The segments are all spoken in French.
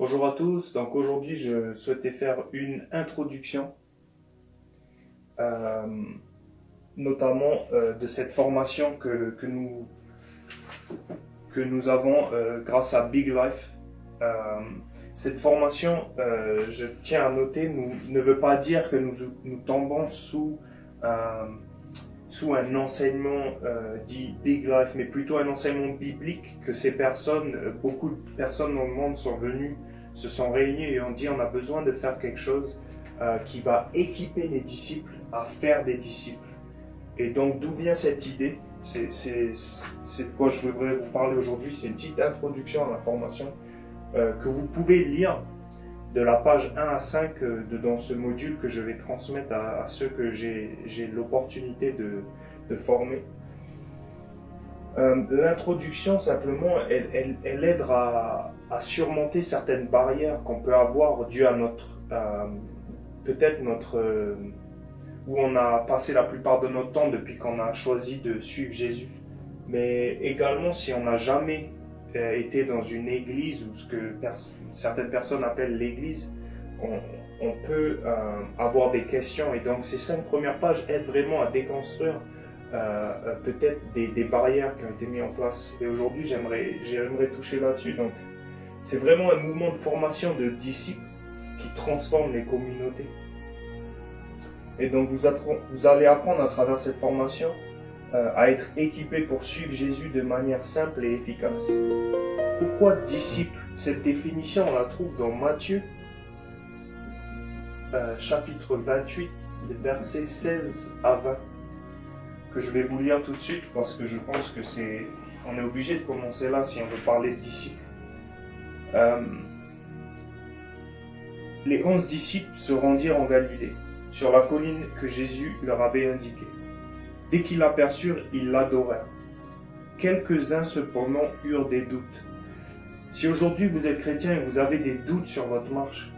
Bonjour à tous, donc aujourd'hui je souhaitais faire une introduction, euh, notamment de cette formation que nous avons grâce à Big Life. Cette formation, je tiens à noter, ne veut pas dire que nous tombons sous un enseignement dit Big Life, mais plutôt un enseignement biblique que ces personnes, beaucoup de personnes dans le monde sont venues, se sont réunies et ont dit on a besoin de faire quelque chose qui va équiper les disciples à faire des disciples. Et donc d'où vient cette idée? C'est de quoi je voudrais vous parler aujourd'hui. C'est une petite introduction à la formation que vous pouvez lire de la page 1 à 5 dans ce module que je vais transmettre à ceux que j'ai l'opportunité de former. L'introduction, simplement, elle aidera à surmonter certaines barrières qu'on peut avoir dues à peut-être où on a passé la plupart de notre temps depuis qu'on a choisi de suivre Jésus. Mais également, si on n'a jamais été dans une église ou ce que certaines personnes appellent l'église, on peut avoir des questions. Et donc, ces 5 premières pages aident vraiment à déconstruire peut-être des barrières qui ont été mises en place. Et aujourd'hui, j'aimerais toucher là-dessus. Donc, c'est vraiment un mouvement de formation de disciples qui transforme les communautés. Et donc, vous allez apprendre à travers cette formation à être équipé pour suivre Jésus de manière simple et efficace. Pourquoi disciple? Cette définition, on la trouve dans Matthieu, chapitre 28, les versets 16 à 20, que je vais vous lire tout de suite parce que je pense que on est obligé de commencer là si on veut parler de disciples. Les 11 disciples se rendirent en Galilée, sur la colline que Jésus leur avait indiquée. Dès qu'ils l'aperçurent, ils l'adorèrent. Quelques-uns cependant eurent des doutes. Si aujourd'hui vous êtes chrétien et vous avez des doutes sur votre marche,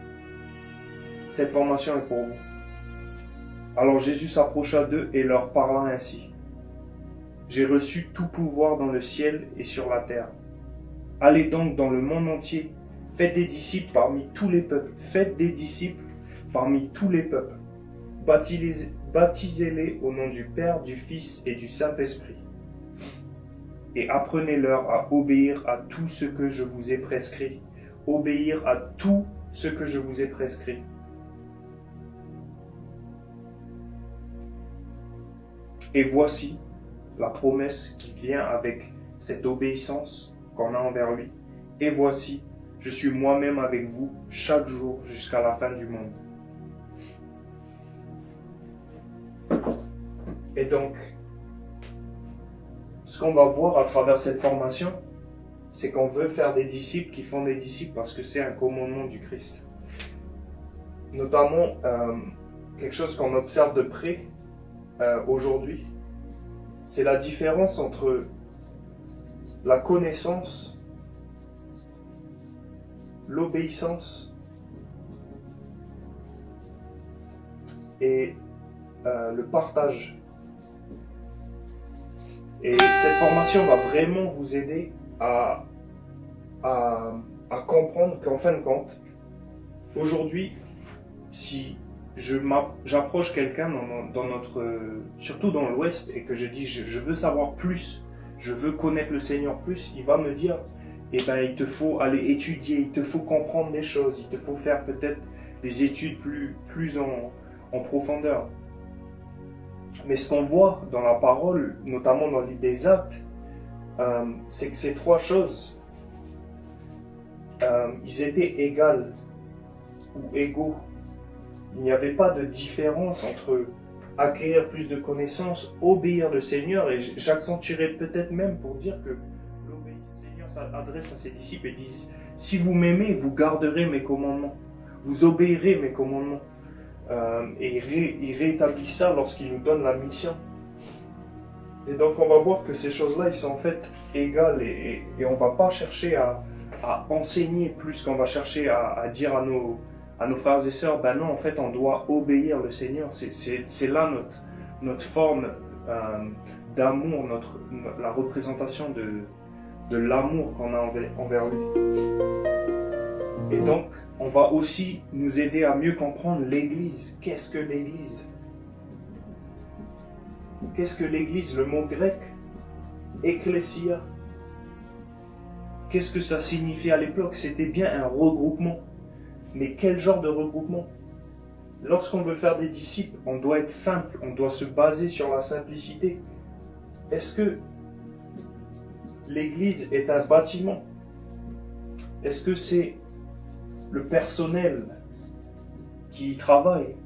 cette formation est pour vous. Alors Jésus s'approcha d'eux et leur parla ainsi. J'ai reçu tout pouvoir dans le ciel et sur la terre. Allez donc dans le monde entier, faites des disciples parmi tous les peuples. Faites des disciples parmi tous les peuples. Baptisez-les au nom du Père, du Fils et du Saint-Esprit. Et apprenez-leur à obéir à tout ce que je vous ai prescrit. Obéir à tout ce que je vous ai prescrit. Et voici la promesse qui vient avec cette obéissance qu'on a envers lui. Et voici, je suis moi-même avec vous chaque jour jusqu'à la fin du monde. Et donc, ce qu'on va voir à travers cette formation, c'est qu'on veut faire des disciples qui font des disciples parce que c'est un commandement du Christ. Notamment, quelque chose qu'on observe de près aujourd'hui, c'est la différence entre la connaissance, l'obéissance et le partage. Et cette formation va vraiment vous aider à comprendre qu'en fin de compte, aujourd'hui, si j'approche quelqu'un surtout dans l'Ouest, et que je dis je veux savoir plus, je veux connaître le Seigneur plus, il va me dire il te faut aller étudier, il te faut comprendre des choses, il te faut faire peut-être des études plus en profondeur. Mais ce qu'on voit dans la parole, notamment dans le livre des Actes, c'est que ces 3 choses, ils étaient égales ou égaux. Il n'y avait pas de différence entre acquérir plus de connaissances, obéir le Seigneur, et j'accentuerai peut-être même pour dire que l'obéissance au Seigneur s'adresse à ses disciples et dit « Si vous m'aimez, vous garderez mes commandements, vous obéirez mes commandements. » Et il rétablit ça lorsqu'il nous donne la mission. Et donc on va voir que ces choses-là, ils sont en fait égales et on ne va pas chercher à enseigner plus qu'on va chercher à dire à nos frères et sœurs, ben non, en fait on doit obéir le Seigneur. C'est là notre forme d'amour, la représentation de l'amour qu'on a envers lui. Et donc, on va aussi nous aider à mieux comprendre l'Église. Qu'est-ce que l'Église? Qu'est-ce que l'Église? Le mot grec, ecclésia. Qu'est-ce que ça signifiait à l'époque? C'était bien un regroupement. Mais quel genre de regroupement? Lorsqu'on veut faire des disciples, on doit être simple, on doit se baser sur la simplicité. Est-ce que l'Église est un bâtiment? Est-ce que c'est le personnel qui y travaille?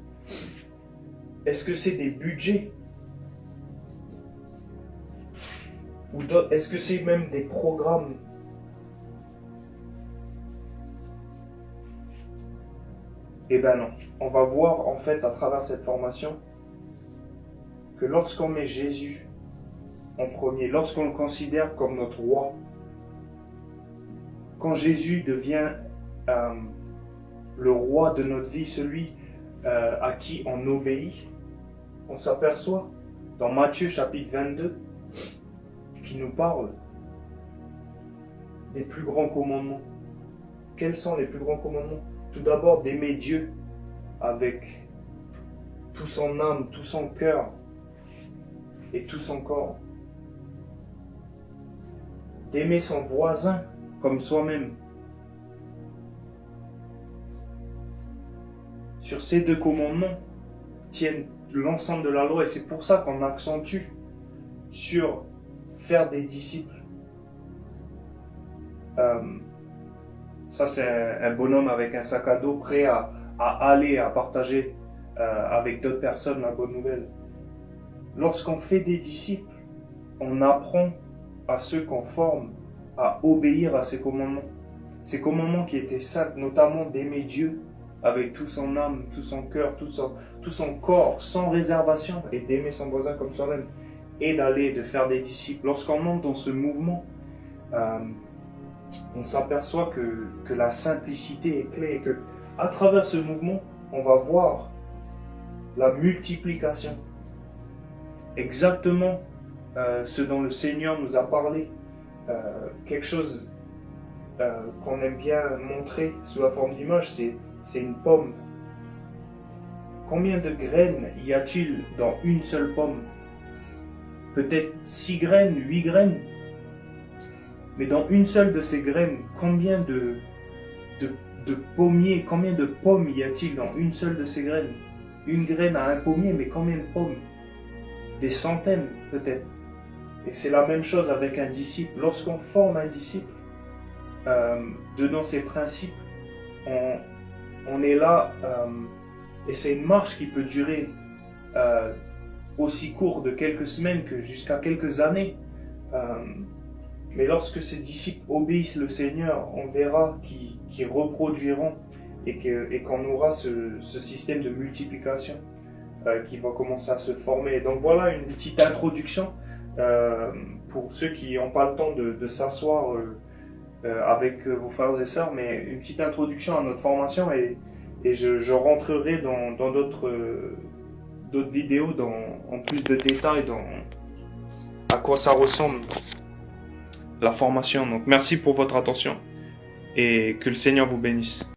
Est-ce que c'est des budgets? Ou est-ce que c'est même des programmes? Eh ben non. On va voir en fait à travers cette formation que lorsqu'on met Jésus en premier, lorsqu'on le considère comme notre roi, quand Jésus devient le roi de notre vie, celui à qui on obéit, on s'aperçoit dans Matthieu chapitre 22 qui nous parle des plus grands commandements. Quels sont les plus grands commandements? Tout d'abord, d'aimer Dieu avec tout son âme, tout son cœur et tout son corps. D'aimer son voisin comme soi-même. Sur ces deux commandements tiennent l'ensemble de la loi et c'est pour ça qu'on accentue sur faire des disciples. Ça, c'est un bonhomme avec un sac à dos prêt à aller, à partager avec d'autres personnes la bonne nouvelle. Lorsqu'on fait des disciples, on apprend à ceux qu'on forme à obéir à ces commandements. Ces commandements qui étaient simples, notamment d'aimer Dieu avec tout son âme, tout son cœur, tout son corps, sans réservation, et d'aimer son voisin comme soi-même, et de faire des disciples. Lorsqu'on entre dans ce mouvement, on s'aperçoit que la simplicité est clé et que à travers ce mouvement, on va voir la multiplication. Exactement ce dont le Seigneur nous a parlé. Quelque chose qu'on aime bien montrer sous la forme d'image, c'est une pomme. Combien de graines y a-t-il dans une seule pomme? Peut-être 6 graines, 8 graines. Mais dans une seule de ces graines, combien de pommiers, combien de pommes y a-t-il dans une seule de ces graines? Une graine à un pommier, mais combien de pommes? Des centaines peut-être. Et c'est la même chose avec un disciple. Lorsqu'on forme un disciple, dedans ces principes, on est là, et c'est une marche qui peut durer aussi court de quelques semaines que jusqu'à quelques années. Mais lorsque ces disciples obéissent le Seigneur, on verra qu'ils reproduiront et qu'on aura ce système de multiplication qui va commencer à se former. Donc voilà une petite introduction pour ceux qui n'ont pas le temps de s'asseoir avec vos frères et sœurs, mais une petite introduction à notre formation et je rentrerai dans d'autres vidéos en plus de détails dans à quoi ça ressemble la formation. Donc merci pour votre attention et que le Seigneur vous bénisse.